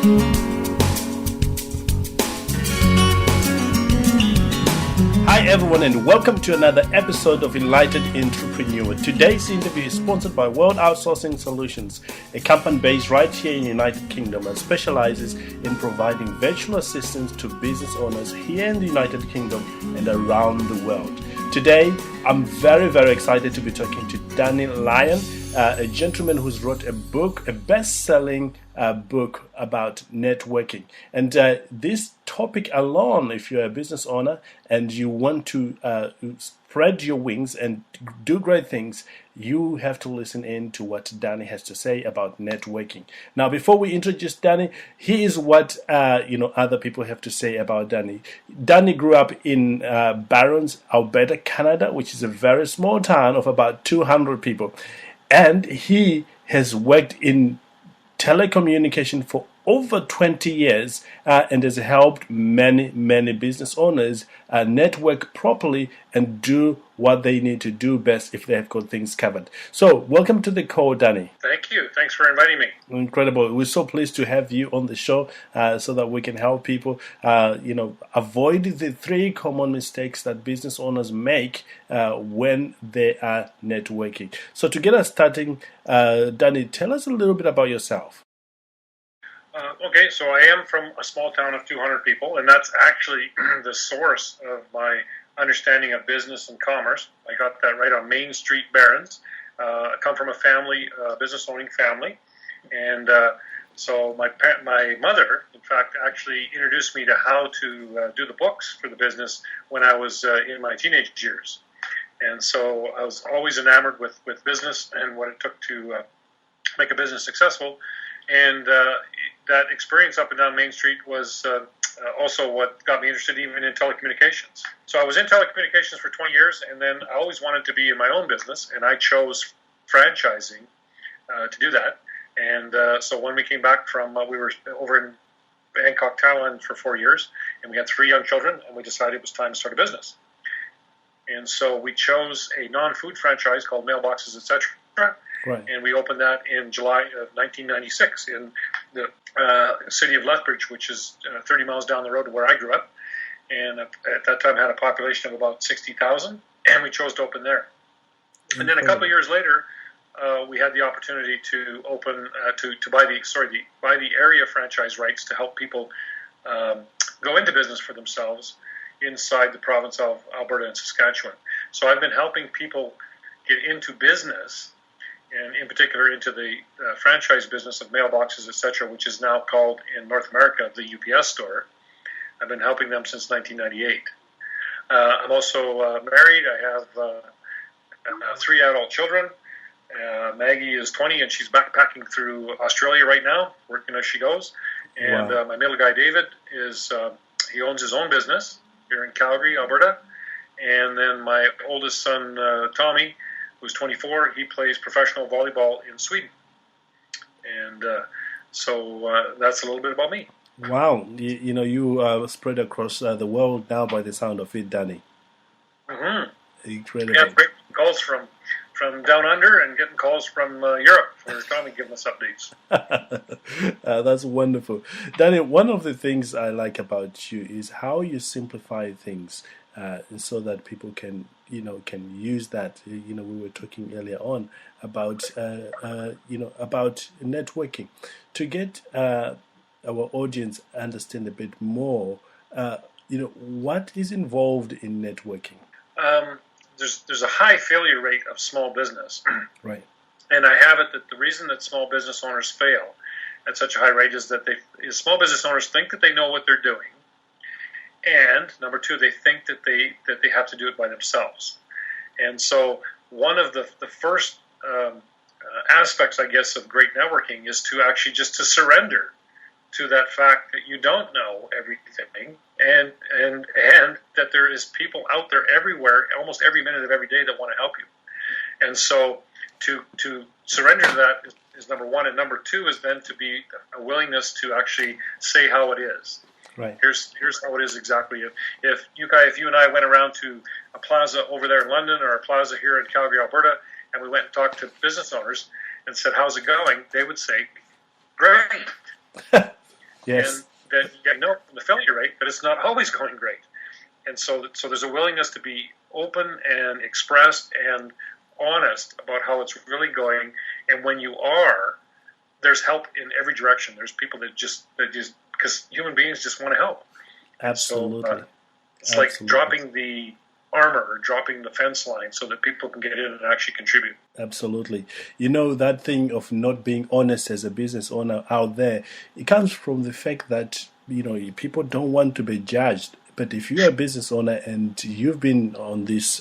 Hi everyone, and welcome to another episode of Enlightened Entrepreneur. Today's interview is sponsored by World Outsourcing Solutions, a company based right here in the United Kingdom and specializes in providing virtual assistance to business owners here in the United Kingdom and around the world. Today, I'm very excited to be talking to Lyon, a gentleman who's wrote a book, a best-selling book about networking. And this topic alone, if you're a business owner and you want to spread your wings and do great things, you have to listen in to what Danny has to say about networking. Now, before we introduce Danny, here is what other people have to say about Danny. Danny grew up in Barons, Alberta, Canada, which is a very small town of about 200 people. And he has worked in telecommunication for over 20 years and has helped many business owners network properly and do what they need to do best if they have got things covered. So, welcome to the call, Danny. Thank you. Thanks for inviting me. Incredible. We're so pleased to have you on the show so that we can help people, avoid the three common mistakes that business owners make when they are networking. So, to get us starting, Danny, tell us a little bit about yourself. Okay, so I am from a small town of 200 people, and that's actually the source of my understanding of business and commerce. I got that right on Main Street, Barons. I come from a family, business-owning family, and so my mother, in fact, actually introduced me to how to do the books for the business when I was in my teenage years. And so I was always enamored with business and what it took to make a business successful. And that experience up and down Main Street was also what got me interested even in telecommunications. So I was in telecommunications for 20 years, and then I always wanted to be in my own business, and I chose franchising to do that. And so when we came back from, we were over in Bangkok, Thailand for 4 years, and we had 3 young children, and we decided it was time to start a business. And so we chose a non-food franchise called Mailboxes, Etc. Right. And we opened that in July of 1996 in the city of Lethbridge, which is 30 miles down the road to where I grew up. And at that time had a population of about 60,000, and we chose to open there. And then a couple of years later, we had the opportunity to open to buy the area franchise rights to help people go into business for themselves inside the province of Alberta and Saskatchewan. So I've been helping people get into business, and in particular into the franchise business of Mailboxes, etc., which is now called in North America the UPS store. I've been helping them since 1998. I'm also married. I have 3 adult children. Maggie is 20, and she's backpacking through Australia right now, working as she goes. And Wow. My middle guy, David, he owns his own business here in Calgary, Alberta. And then my oldest son, Tommy, who's 24, he plays professional volleyball in Sweden. And so that's a little bit about me. Wow. You spread across the world now by the sound of it, Danny. Mm-hmm. Incredible. Yeah, great calls from down under and getting calls from Europe for Tommy giving us updates. That's wonderful. Danny, one of the things I like about you is how you simplify things so that people can use that. We were talking earlier on about about networking to get our audience understand a bit more. What is involved in networking? There's a high failure rate of small business. Right. And I have it that the reason that small business owners fail at such a high rate is that small business owners think that they know what they're doing. And number 2, they think that they have to do it by themselves. And so one of the first aspects, I guess, of great networking is to actually just to surrender to that fact that you don't know everything, and that there is people out there everywhere, almost every minute of every day, that want to help you. And so to surrender to that is number 1, and number 2 is then to be a willingness to actually say how it is. Right. Here's how it is exactly. If Yeukai, if you and I went around to a plaza over there in London or a plaza here in Calgary, Alberta, and we went and talked to business owners and said, "How's it going?" they would say, "Great." Yes. And that you know from the failure rate that it's not always going great. And so there's a willingness to be open and expressed and honest about how it's really going. And when you are, there's help in every direction. There's people that just because human beings just want to help. Absolutely. So, it's like dropping the armor or dropping the fence line so that people can get in and actually contribute. Absolutely. You know, that thing of not being honest as a business owner out there, it comes from the fact that, you know, people don't want to be judged. But if you're a business owner and you've been on this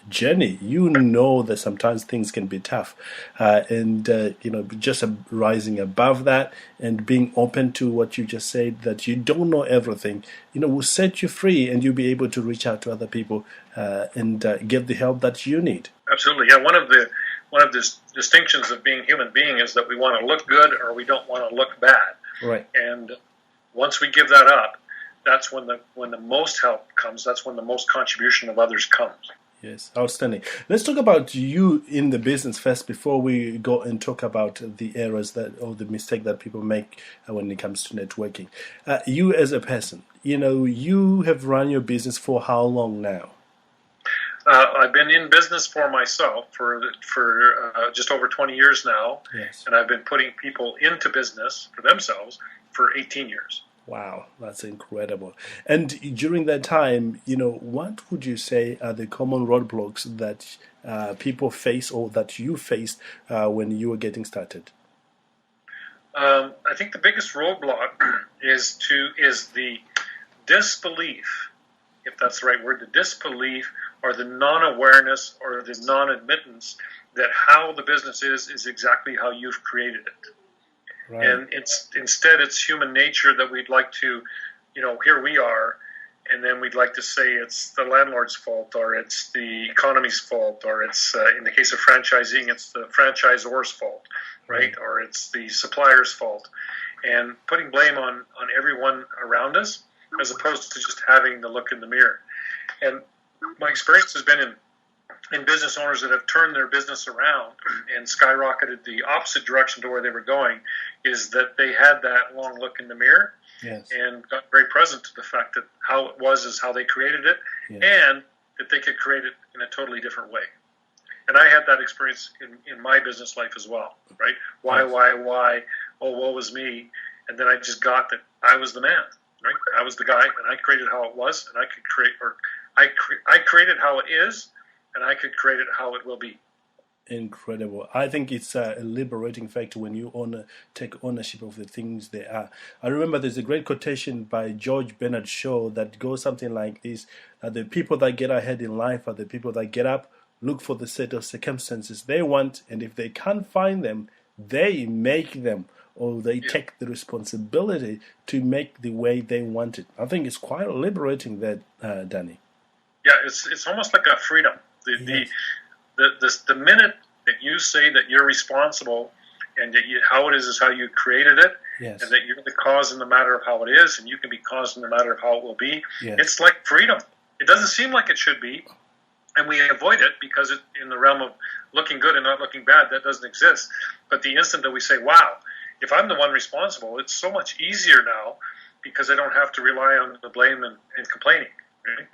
journey, you know that sometimes things can be tough. You know, just rising above that and being open to what you just said, that you don't know everything, you know, will set you free and you'll be able to reach out to other people and get the help that you need. Absolutely. Yeah. One of the distinctions of being human being is that we want to look good or we don't want to look bad. Right. And once we give that up, that's when the most help comes. That's when the most contribution of others comes. Yes, outstanding. Let's talk about you in the business first before we go and talk about the errors or the mistake that people make when it comes to networking. You as a person, you know, you have run your business for how long now? I've been in business for myself for just over 20 years now. Yes. And I've been putting people into business for themselves for 18 years. Wow, that's incredible. And during that time, you know, what would you say are the common roadblocks that people face or that you faced when you were getting started? I think the biggest roadblock is the disbelief, if that's the right word, the disbelief or the non-awareness or the non-admittance that how the business is exactly how you've created it. Right. And instead it's human nature that we'd like to, you know, here we are, and then we'd like to say it's the landlord's fault or it's the economy's fault or it's, in the case of franchising, it's the franchisor's fault, right? Or it's the supplier's fault. And putting blame on everyone around us as opposed to just having the look in the mirror. And my experience has been in business owners that have turned their business around and skyrocketed the opposite direction to where they were going is that they had that long look in the mirror. Yes. And got very present to the fact that how it was is how they created it. Yes. And that they could create it in a totally different way. And I had that experience in my business life as well, right? Why? Oh, woe was me. And then I just got that I was the man, right? I was the guy, and I created how it was, and I could create, or I created how it is, and I could create it how it will be. Incredible. I think it's a liberating factor when you take ownership of the things they are. I remember there's a great quotation by George Bernard Shaw that goes something like this: the people that get ahead in life are the people that get up, look for the set of circumstances they want, and if they can't find them, they make them, or they take the responsibility to make the way they want it. I think it's quite liberating that, Danny. Yeah, it's almost like a freedom. The minute that you say that you're responsible and that how it is how you created it, yes, and that you're the cause in the matter of how it is, and you can be cause in the matter of how it will be, yes, it's like freedom. It doesn't seem like it should be, and we avoid it because in the realm of looking good and not looking bad, that doesn't exist. But the instant that we say, wow, if I'm the one responsible, it's so much easier now because I don't have to rely on the blame and complaining. Right?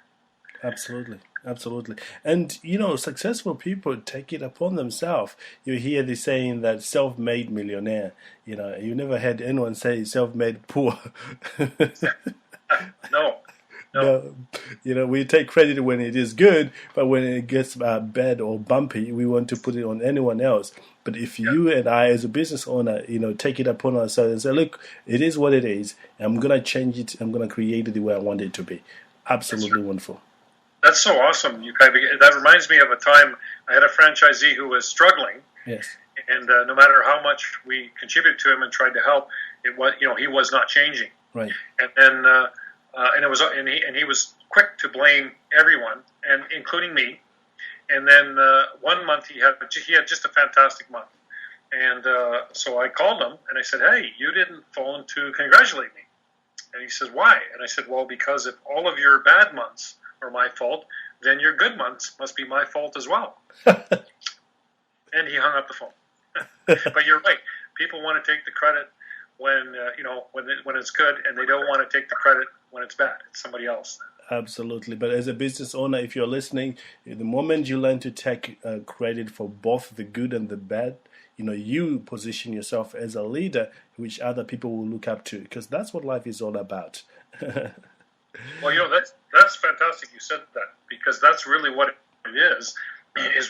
Absolutely. Absolutely. And, you know, successful people take it upon themselves. You hear the saying that self-made millionaire. You know, you never had anyone say self-made poor. No. You know, we take credit when it is good, but when it gets bad or bumpy, we want to put it on anyone else. But if you and I, as a business owner, you know, take it upon ourselves and say, look, it is what it is. I'm going to change it. I'm going to create it the way I want it to be. Absolutely wonderful. That's so awesome, Yeukai. That reminds me of a time I had a franchisee who was struggling. Yes. And no matter how much we contributed to him and tried to help, it was, you know, he was not changing. Right. And then he was quick to blame everyone, and including me. And then 1 month he had just a fantastic month. And so I called him and I said, "Hey, you didn't phone to congratulate me." And he says, "Why?" And I said, "Well, because if all of your bad months are my fault, then your good months must be my fault as well." And he hung up the phone. But you're right. People want to take the credit when it's good, and they don't want to take the credit when it's bad. It's somebody else. Absolutely. But as a business owner, if you're listening, the moment you learn to take credit for both the good and the bad, you position yourself as a leader, which other people will look up to, because that's what life is all about. Well, that's fantastic you said that, because that's really what it is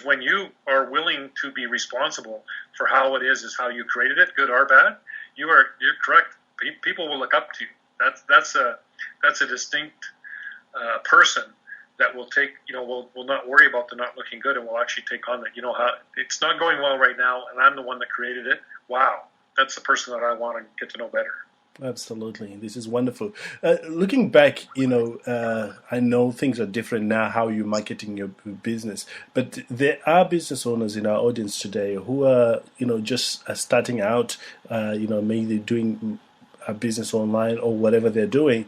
when you are willing to be responsible for how it is how you created it, good or bad. You're correct. People will look up to you. That's a distinct person that will take, will not worry about the not looking good, and will actually take on that. How it's not going well right now, and I'm the one that created it. Wow, that's the person that I want to get to know better. Absolutely. This is wonderful. Looking back, I know things are different now, how you're marketing your business, but there are business owners in our audience today who are, just starting out, maybe doing a business online or whatever they're doing.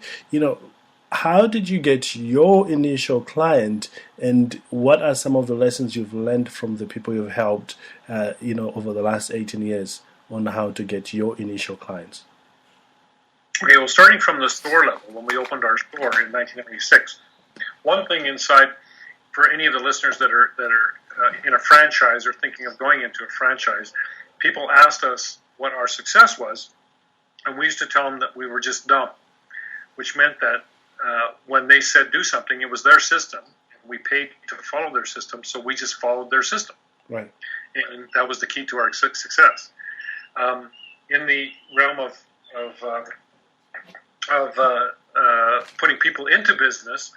How did you get your initial client, and what are some of the lessons you've learned from the people you've helped, over the last 18 years on how to get your initial clients? Okay, well, starting from the store level, when we opened our store in 1996, one thing inside, for any of the listeners that are in a franchise or thinking of going into a franchise, people asked us what our success was, and we used to tell them that we were just dumb, which meant that when they said do something, it was their system. We paid to follow their system, so we just followed their system. Right. And that was the key to our success. In the realm of putting people into business,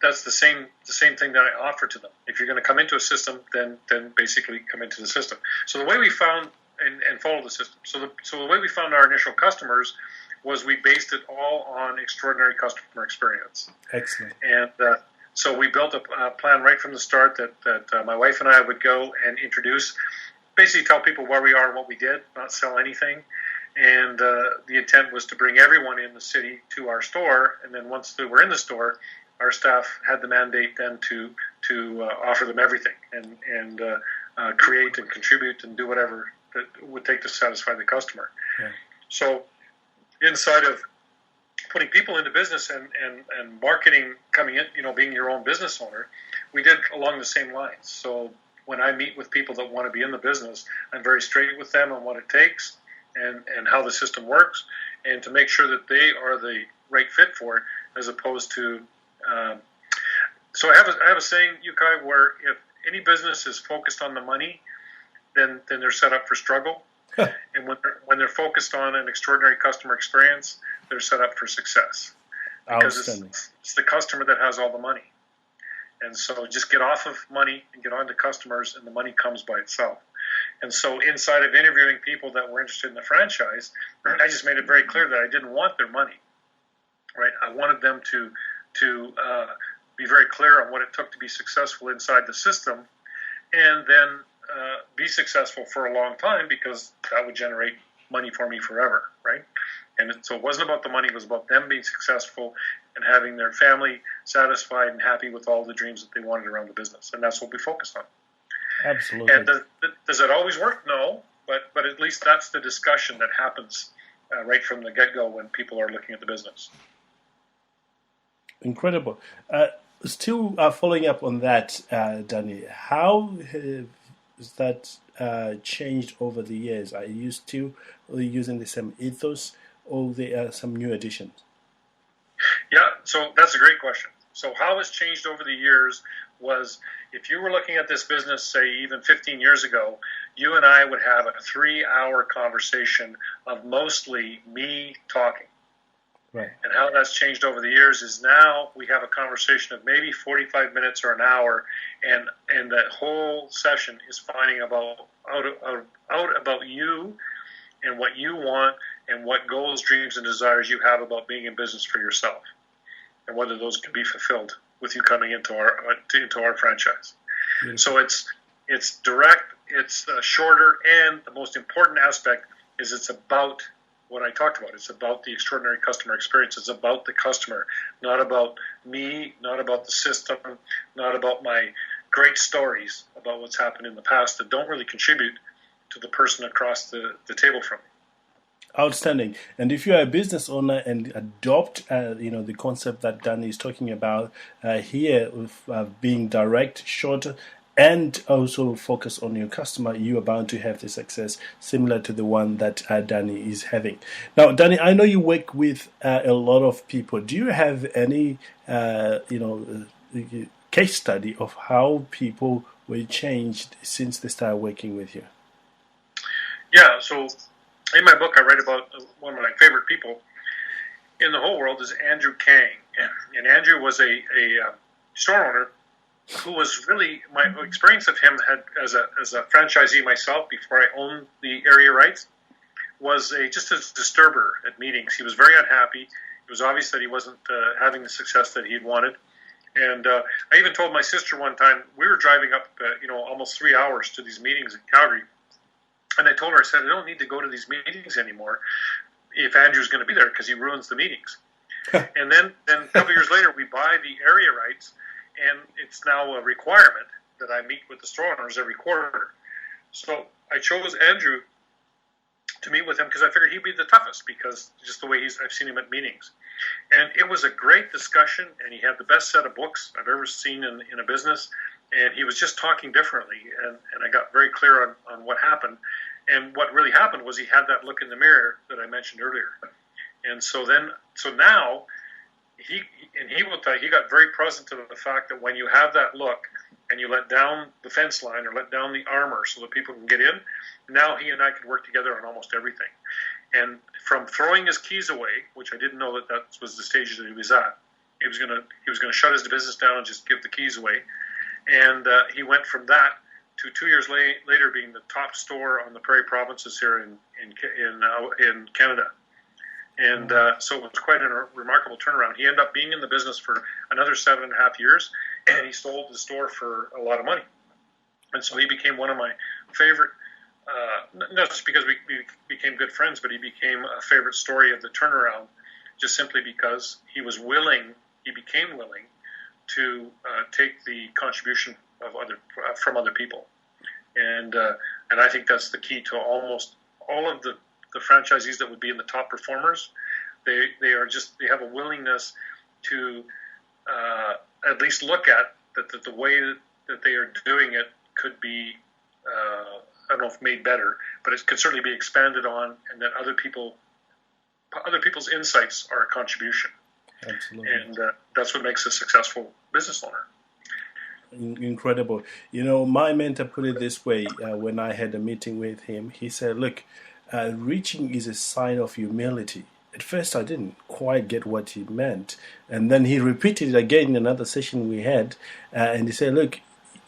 that's the same thing that I offer to them. If you're going to come into a system, then basically come into the system. So the way we found and follow the system. So the way we found our initial customers was we based it all on extraordinary customer experience. Excellent. And so we built a plan right from the start that my wife and I would go and introduce, basically tell people where we are and what we did, not sell anything. And the intent was to bring everyone in the city to our store, and then once they were in the store, our staff had the mandate then to offer them everything and create and contribute and do whatever it would take to satisfy the customer. Yeah. So inside of putting people into business and marketing coming in, being your own business owner, we did along the same lines. So when I meet with people that want to be in the business, I'm very straight with them on what it takes and how the system works, and to make sure that they are the right fit for it, as opposed to so I have a saying, Yeukai, where if any business is focused on the money, then they're set up for struggle. And when they're focused on an extraordinary customer experience, they're set up for success, because it's the customer that has all the money. And so just get off of money and get on to customers, and the money comes by itself. And so inside of interviewing people that were interested in the franchise, I just made it very clear that I didn't want their money. Right? I wanted them to be very clear on what it took to be successful inside the system, and then be successful for a long time, because that would generate money for me forever, right? And so it wasn't about the money, it was about them being successful and having their family satisfied and happy with all the dreams that they wanted around the business. And that's what we focused on. Absolutely. And does it always work? No, but at least that's the discussion that happens right from the get-go when people are looking at the business. Incredible. Still following up on that, Danny, how has that changed over the years? Are you still using the same ethos, or there are some new additions? Yeah, so that's a great question. So how it's changed over the years was, if you were looking at this business, say, even 15 years ago, you and I would have a 3-hour conversation of mostly me talking. Right. And how that's changed over the years is now we have a conversation of maybe 45 minutes or an hour, and that whole session is finding out about you and what you want and what goals, dreams, and desires you have about being in business for yourself, and whether those can be fulfilled with you coming into our franchise. Beautiful. So it's direct, it's shorter, and the most important aspect is it's about what I talked about. It's about the extraordinary customer experience. It's about the customer, not about me, not about the system, not about my great stories about what's happened in the past that don't really contribute to the person across the table from me. Outstanding. And if you are a business owner and adopt, the concept that Danny is talking about here, with being direct, short, and also focus on your customer, you are bound to have the success similar to the one that Danny is having. Now, Danny, I know you work with a lot of people. Do you have any, case study of how people were changed since they started working with you? Yeah, so in my book, I write about one of my favorite people in the whole world is Andrew Kang. And Andrew was a store owner who was really, my experience of him had as a franchisee myself before I owned the area rights, was just a disturber at meetings. He was very unhappy. It was obvious that he wasn't having the success that he'd wanted. And I even told my sister one time, we were driving up, almost 3 hours to these meetings in Calgary. And I told her, I said, I don't need to go to these meetings anymore if Andrew's going to be there because he ruins the meetings. And then a couple years later, we buy the area rights, and it's now a requirement that I meet with the store owners every quarter. So I chose Andrew to meet with him because I figured he'd be the toughest because just the way I've seen him at meetings. And it was a great discussion, and he had the best set of books I've ever seen in a business. And he was just talking differently, and I got very clear on what happened. And what really happened was he had that look in the mirror that I mentioned earlier. And so now, he will tell you, he got very present to the fact that when you have that look and you let down the fence line or let down the armor so that people can get in, now he and I could work together on almost everything. And from throwing his keys away, which I didn't know that was the stage that he was at, he was going to shut his business down and just give the keys away. And he went from that to 2 years later being the top store on the Prairie Provinces here in Canada. And so it was quite a remarkable turnaround. He ended up being in the business for another 7.5 years, and he sold the store for a lot of money. And so he became one of my favorite, not just because we became good friends, but he became a favorite story of the turnaround, just simply because he became willing to take the contribution of from other people, and I think that's the key to almost all of the franchisees that would be in the top performers. They have a willingness to at least look at that the way that they are doing it could be I don't know if made better, but it could certainly be expanded on, and that other people's insights are a contribution. Absolutely. And that's what makes a successful business owner. Incredible. My mentor put it this way when I had a meeting with him. He said, look, reaching is a sign of humility. At first, I didn't quite get what he meant. And then he repeated it again in another session we had. And he said, look,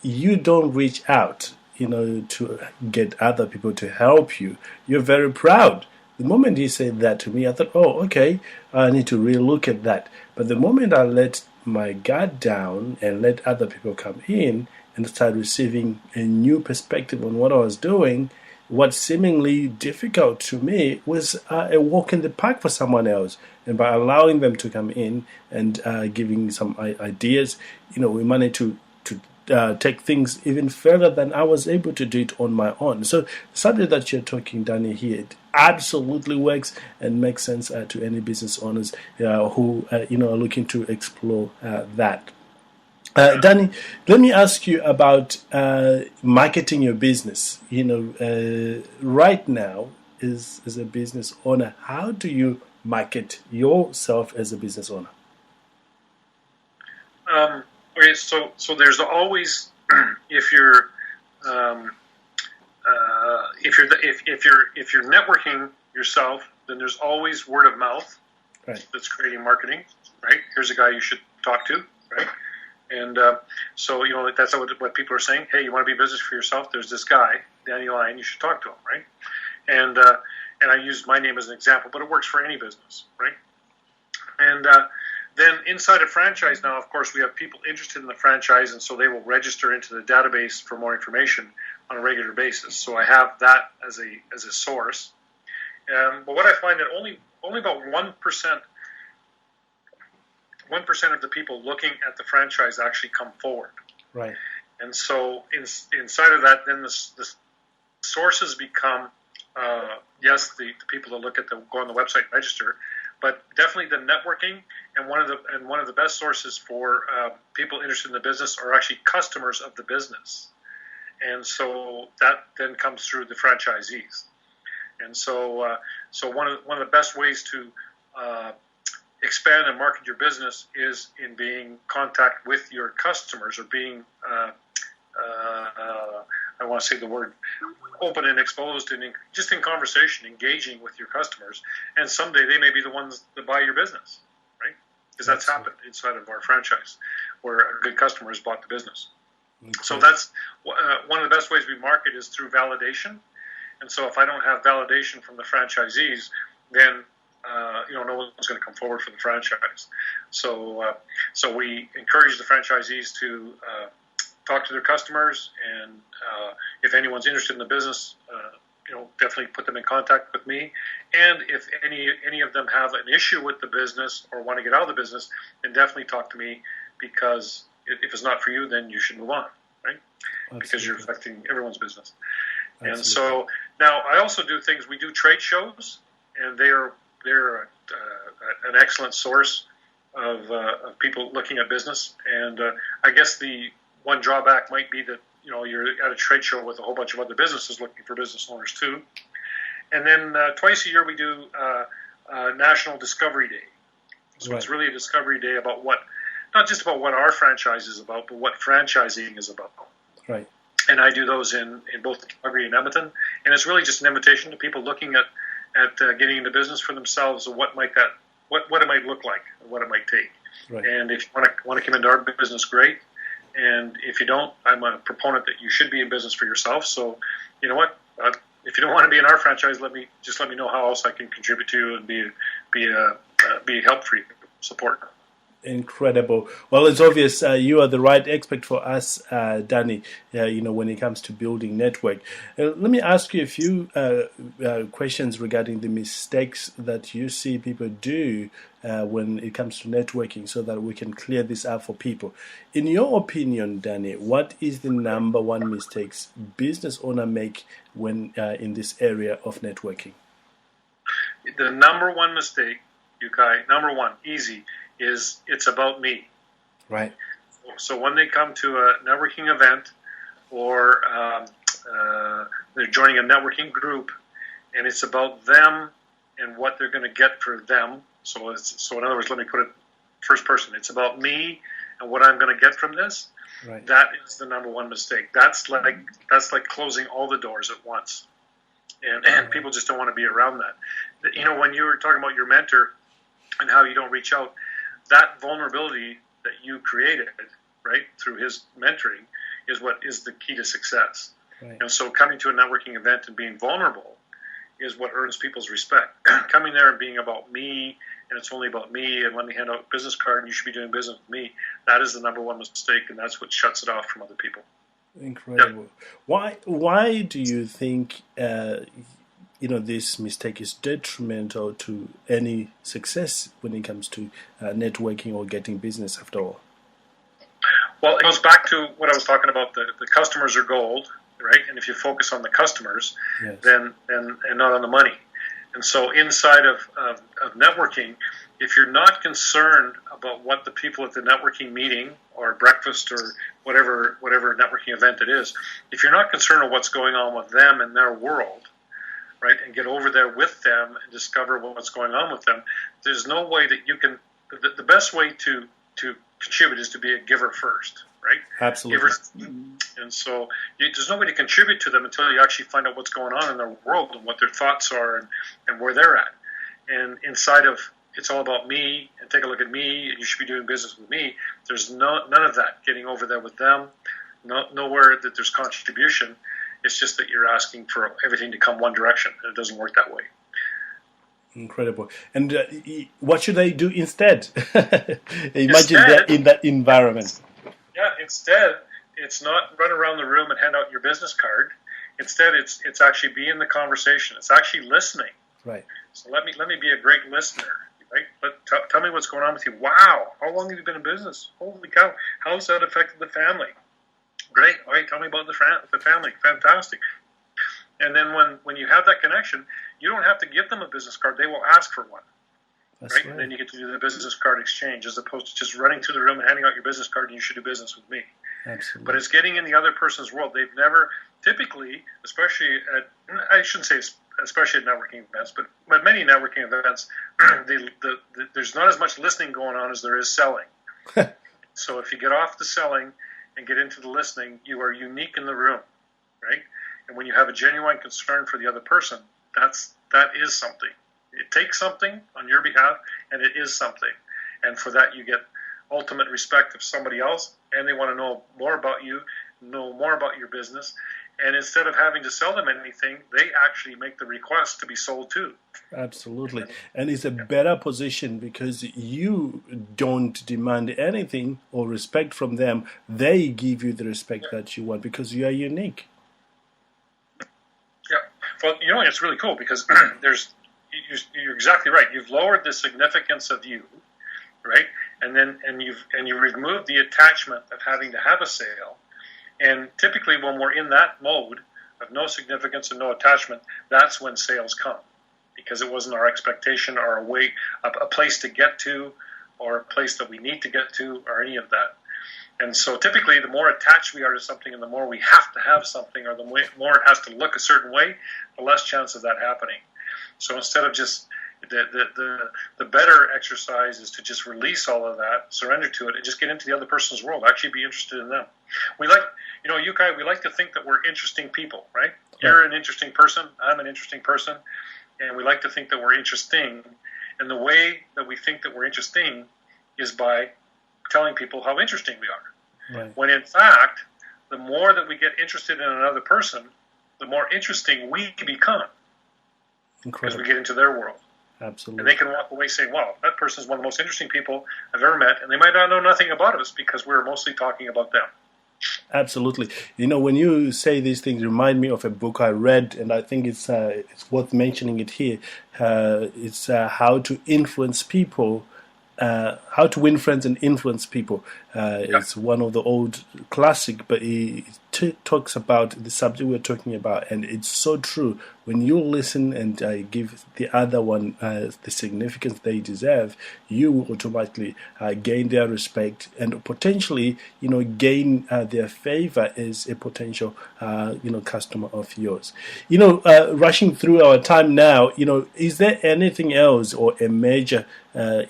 you don't reach out, to get other people to help you. You're very proud. The moment he said that to me, I thought, oh, okay, I need to really look at that. But the moment I let my guard down and let other people come in and start receiving a new perspective on what I was doing, what seemingly difficult to me was a walk in the park for someone else. And by allowing them to come in and giving some ideas, we managed to take things even further than I was able to do it on my own. So something that you're talking, Danny, here, it absolutely works and makes sense to any business owners who are looking to explore that. Danny, let me ask you about marketing your business. Right now, as a business owner, how do you market yourself as a business owner? Okay, so there's always if you're networking yourself, then there's always word of mouth. Right. That's creating marketing. Right. Here's a guy you should talk to. Right. And so that's what people are saying. Hey, you want to be in business for yourself? There's this guy, Danny Lyon. You should talk to him. Right. And I use my name as an example, but it works for any business. Right. And then inside a franchise now, of course, we have people interested in the franchise, and so they will register into the database for more information on a regular basis. So I have that as a source. But what I find that only about 1% of the people looking at the franchise actually come forward. Right. And so inside of that, then the sources become yes, the people that go on the website and register, but definitely the networking, and one of the best sources for people interested in the business are actually customers of the business, and so that then comes through the franchisees, and so one of the best ways to expand and market your business is in being in contact with your customers, or being I want to say the word open and exposed, and just in conversation, engaging with your customers. And someday they may be the ones that buy your business, right? Because that's happened inside of our franchise, where a good customer has bought the business. Okay. So that's one of the best ways we market is through validation. And so if I don't have validation from the franchisees, then no one's going to come forward for the franchise. So we encourage the franchisees to talk to their customers, and if anyone's interested in the business, definitely put them in contact with me. And if any of them have an issue with the business or want to get out of the business, then definitely talk to me, because if it's not for you, then you should move on, right? Absolutely. Because you're affecting everyone's business. Absolutely. And so now I also do things. We do trade shows, and they're an excellent source of people looking at business. And I guess the one drawback might be that you're at a trade show with a whole bunch of other businesses looking for business owners too. And then twice a year we do National Discovery Day. So It's really a discovery day about not just about what our franchise is about, but what franchising is about. Right. And I do those in both Calgary and Edmonton. And it's really just an invitation to people looking at getting into business for themselves, and what it might look like, and what it might take. Right. And if you want to come into our business, great. And if you don't, I'm a proponent that you should be in business for yourself. So, you know what? If you don't want to be in our franchise, let me know how else I can contribute to you and be a help for you, support. Incredible. Well, it's obvious you are the right expert for us, Danny, when it comes to building network. Let me ask you a few questions regarding the mistakes that you see people do when it comes to networking, so that we can clear this up for people. In your opinion, Danny, what is the number one mistakes business owners make when in this area of networking? The number one mistake, Yeukai, easy, is it's about me. Right. So when they come to a networking event, or they're joining a networking group, and it's about them and what they're going to get for them. So in other words, let me put it first person. It's about me and what I'm going to get from this. Right. That is the number one mistake. That's like closing all the doors at once, and people just don't want to be around that. When you were talking about your mentor and how you don't reach out, that vulnerability that you created, right, through his mentoring, is what is the key to success. Right. And so coming to a networking event and being vulnerable is what earns people's respect. Coming there and being about me, and it's only about me, and let me hand out a business card, and you should be doing business with me, that is the number one mistake, and that's what shuts it off from other people. Incredible. Yep. Why do you think this mistake is detrimental to any success when it comes to networking or getting business after all? Well, it goes back to what I was talking about. The customers are gold, right? And if you focus on the customers, yes, then and not on the money. And so inside of networking, if you're not concerned about what the people at the networking meeting or breakfast or whatever networking event it is, if you're not concerned with what's going on with them and their world, right, and get over there with them and discover what's going on with them, there's no way that you can. The best way to contribute is to be a giver first, right? Absolutely. And so there's no way to contribute to them until you actually find out what's going on in their world and what their thoughts are and where they're at. And inside of it's all about me, and take a look at me, and you should be doing business with me. There's none of that getting over there with them. Nowhere that there's contribution. It's just that you're asking for everything to come one direction, and it doesn't work that way. Incredible. And what should they do instead? Imagine they're in that environment. Yeah, instead, it's not run around the room and hand out your business card. Instead, it's actually be in the conversation. It's actually listening. Right. So let me be a great listener. Right? Tell me what's going on with you. Wow, how long have you been in business? Holy cow, how's that affected the family? Great. All right, tell me about the family. Fantastic. And then when you have that connection, you don't have to give them a business card. They will ask for one. Right? And then you get to do the business card exchange as opposed to just running through the room and handing out your business card and you should do business with me. Absolutely. But it's getting in the other person's world. They've never, typically, especially I shouldn't say especially at networking events, but many networking events, there's not as much listening going on as there is selling. So if you get off the selling and get into the listening, you are unique in the room, right? And when you have a genuine concern for the other person, that is something. It takes something on your behalf, and it is something. And for that, you get ultimate respect of somebody else, and they want to know more about you, know more about your business. And instead of having to sell them anything, they actually make the request to be sold to. Absolutely. And it's a better position because you don't demand anything or respect from them. They give you the respect that you want because you are unique. Yeah. Well, it's really cool because you're exactly right. You've lowered the significance of you, right? And you removed the attachment of having to have a sale. And typically when we're in that mode of no significance and no attachment, that's when sales come, because it wasn't our expectation or a place to get to or a place that we need to get to or any of that. And so typically the more attached we are to something and the more we have to have something or the more it has to look a certain way, the less chance of that happening. So instead of just the better exercise is to just release all of that, surrender to it, and just get into the other person's world. Actually be interested in them. We like, Yeukai, we like to think that we're interesting people, right? You're an interesting person. I'm an interesting person. And we like to think that we're interesting. And the way that we think that we're interesting is by telling people how interesting we are. Right. When in fact, the more that we get interested in another person, the more interesting we become. Because we get into their world. Absolutely. And they can walk away saying, wow, that person is one of the most interesting people I've ever met. And they might not know nothing about us because we're mostly talking about them. Absolutely. When you say these things, remind me of a book I read, and I think it's worth mentioning it here. It's How to Influence People, How to Win Friends and Influence People. It's one of the old classic, but it talks about the subject we're talking about, and it's so true. When you listen and give the other one the significance they deserve, you will automatically gain their respect and potentially, gain their favor as a potential, customer of yours. Rushing through our time now, is there anything else or a major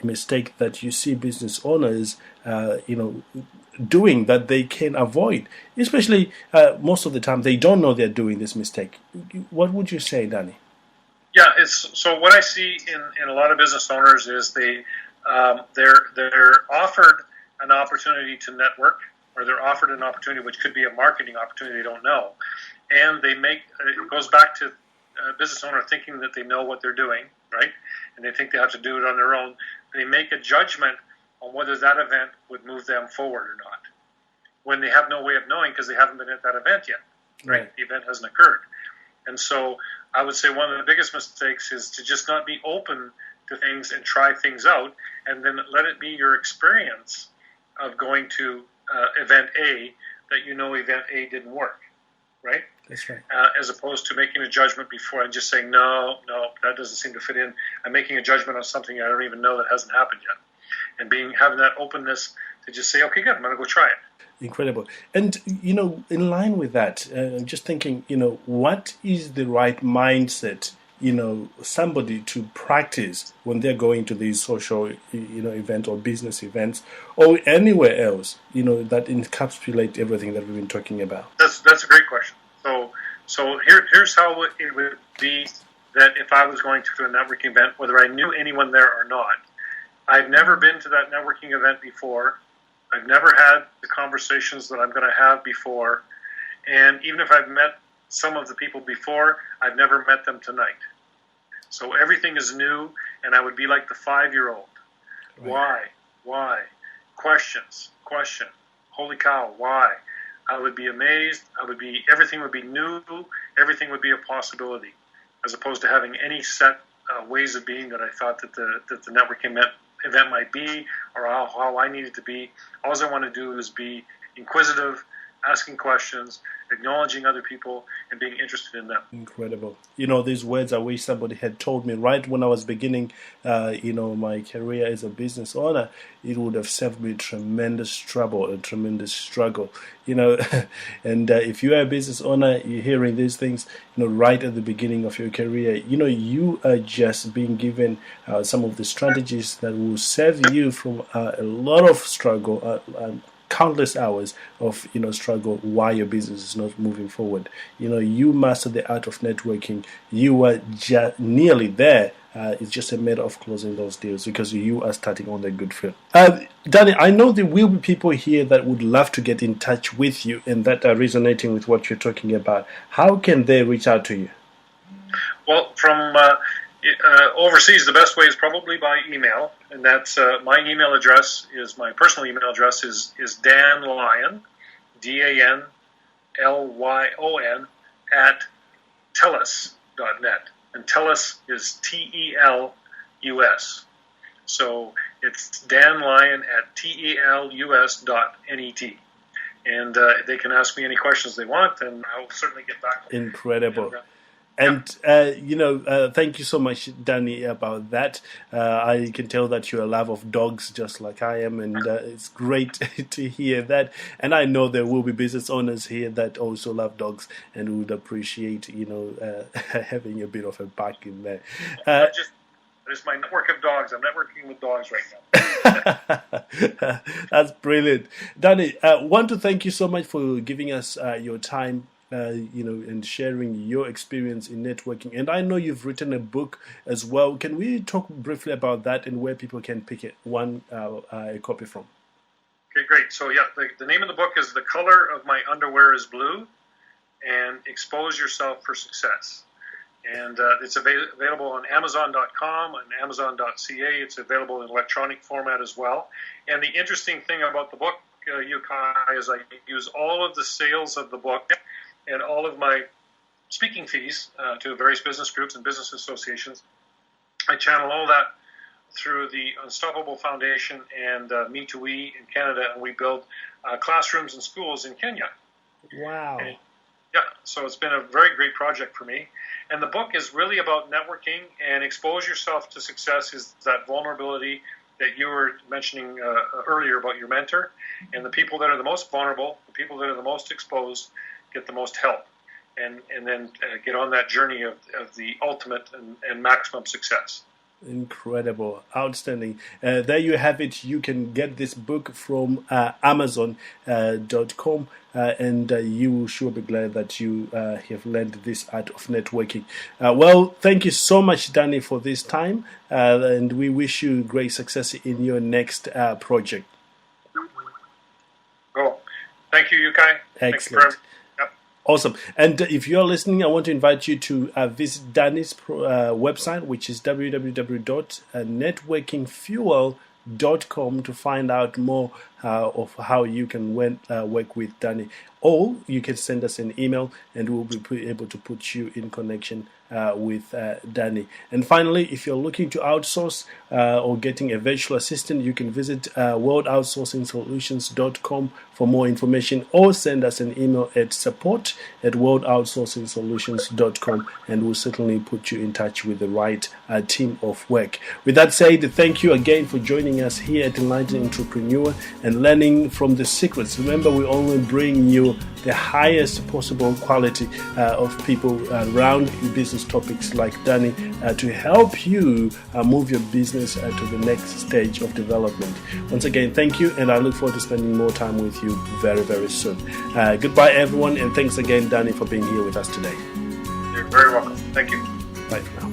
mistake that you see business owners, doing that they can avoid? Especially most of the time they don't know they're doing this mistake. What would you say, Danny? Yeah, so what I see in a lot of business owners is they're offered an opportunity to network, or they're offered an opportunity which could be a marketing opportunity they don't know, and it goes back to a business owner thinking that they know what they're doing, right? And they think they have to do it on their own. They make a judgment on whether that event would move them forward or not, when they have no way of knowing because they haven't been at that event yet, right? The event hasn't occurred. And so I would say one of the biggest mistakes is to just not be open to things and try things out, and then let it be your experience of going to event A that event A didn't work, right? That's right. As opposed to making a judgment before and just saying, no, that doesn't seem to fit in. I'm making a judgment on something I don't even know that hasn't happened yet. And having that openness to just say, okay, good, I'm going to go try it. Incredible. And, in line with that, I'm just thinking, what is the right mindset, somebody to practice when they're going to these social, event or business events or anywhere else, that encapsulate everything that we've been talking about? That's a great question. So here's how it would be that if I was going to a networking event, whether I knew anyone there or not. I've never been to that networking event before. I've never had the conversations that I'm going to have before. And even if I've met some of the people before, I've never met them tonight. So everything is new, and I would be like the 5-year-old. Right. Why? Question. Holy cow, why? I would be amazed. Everything would be new. Everything would be a possibility, as opposed to having any set ways of being that I thought that the networking event might be, or how I needed to be. All I want to do is be inquisitive, asking questions, acknowledging other people, and being interested in them. Incredible. These words I wish somebody had told me right when I was beginning, my career as a business owner. It would have saved me tremendous trouble, a tremendous struggle, and if you are a business owner, you're hearing these things, right at the beginning of your career, you are just being given some of the strategies that will save you from a lot of struggle, countless hours of struggle while your business is not moving forward. You master the art of networking. You are nearly there. It's just a matter of closing those deals because you are starting on the good foot. Danny, I know there will be people here that would love to get in touch with you and that are resonating with what you're talking about. How can they reach out to you? Well, from overseas, the best way is probably by email, and that's my email address is my personal email address is Dan Lyon, DANLYON at telus.net, and telus is TELUS. So it's Dan Lyon at TELUS.net, and they can ask me any questions they want, and I'll certainly get back to them. Incredible. And, thank you so much, Danny, about that. I can tell that you're a lover of dogs just like I am, and it's great to hear that. And I know there will be business owners here that also love dogs and would appreciate, having a bit of a back in there. It's my network of dogs. I'm networking with dogs right now. That's brilliant. Danny, I want to thank you so much for giving us your time. And sharing your experience in networking. And I know you've written a book as well. Can we talk briefly about that and where people can pick a copy from? Okay, great. So, the name of the book is The Color of My Underwear is Blue, and Expose Yourself for Success. And it's available on Amazon.com and Amazon.ca. It's available in electronic format as well. And the interesting thing about the book, Yeukai, is I use all of the sales of the book and all of my speaking fees to various business groups and business associations. I channel all that through the Unstoppable Foundation and Me2We in Canada, and we build classrooms and schools in Kenya. Wow. And, so it's been a very great project for me. And the book is really about networking, and Expose Yourself to Success is that vulnerability that you were mentioning earlier about your mentor. And the people that are the most vulnerable, the people that are the most exposed, get the most help, and then get on that journey of the ultimate and maximum success. Incredible. Outstanding. There you have it. You can get this book from Amazon.com, and you will sure be glad that you have learned this art of networking. Well, thank you so much, Danny, for this time, and we wish you great success in your next project. Cool. Thank you, Yeukai. Excellent. Awesome. And if you're listening, I want to invite you to visit Danny's website, which is www.networkingfuel.com, to find out more of how you can work with Danny. Or you can send us an email and we'll be able to put you in connection with Danny. And finally, if you're looking to outsource or getting a virtual assistant, you can visit worldoutsourcingsolutions.com for more information, or send us an email at support@worldoutsourcingsolutions.com, and we'll certainly put you in touch with the right team of work. With that said, thank you again for joining us here at Enlightened Entrepreneur and learning from the secrets. Remember, we only bring you the highest possible quality of people around business topics like Danny to help you move your business to the next stage of development. Once again, thank you, and I look forward to spending more time with you very, very soon. Goodbye, everyone, and thanks again, Danny, for being here with us today. You're very welcome. Thank you. Bye for now.